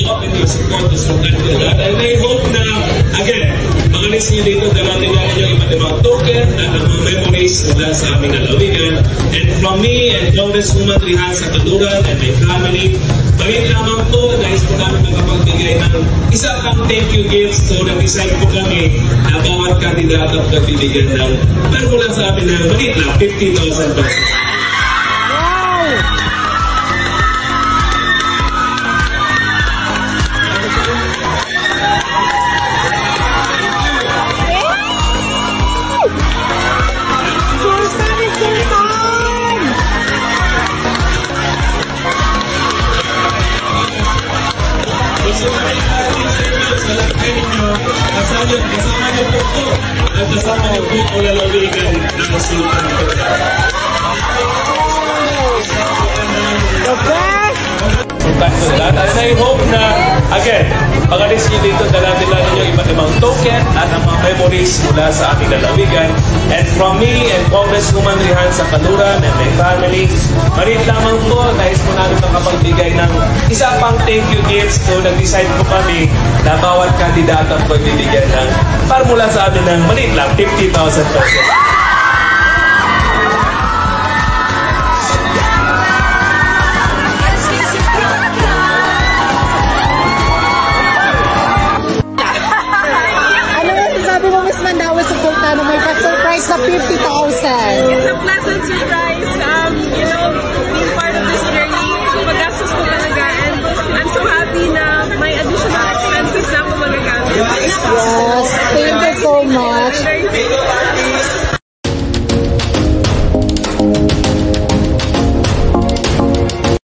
love and your support is from until that. And I hope na, again, mga next nyo dito, darating na ninyo iba't ibang token at ang mga memories mula sa aming lalawigan. And from me and Congresswoman Rihan Sakaluran and my family, bagay lamang po, nais po namin makapagbigay ng isa pang thank you gifts. So, nag-decide po kami na bawat kandidato at bibigyan ng mula sa amin na maliit lang, 50,000 pesos. Kasama niyo po ito at kasama niyo po ang lalawigan ng Sultan. And I hope na, again, pag-alis nyo dito, dalatin lang ninyo iba't ibang token at ang mga memories mula sa aming lalawigan. And from me and Congresswoman Rihan Sakaluran and my family, marit lamang po, nais po namin makapagbigay ng isa pang thank you gifts. So, nag-decide po kami na bawat kandidato po bibigyan ng mula sa amin ng malit lang, 50,000 pesos. May surprise na 50,000. It's a pleasant surprise. You know, being part of this journey, magastos ko talaga. And I'm so happy na may additional expenses na ako magagamit. Yes, thank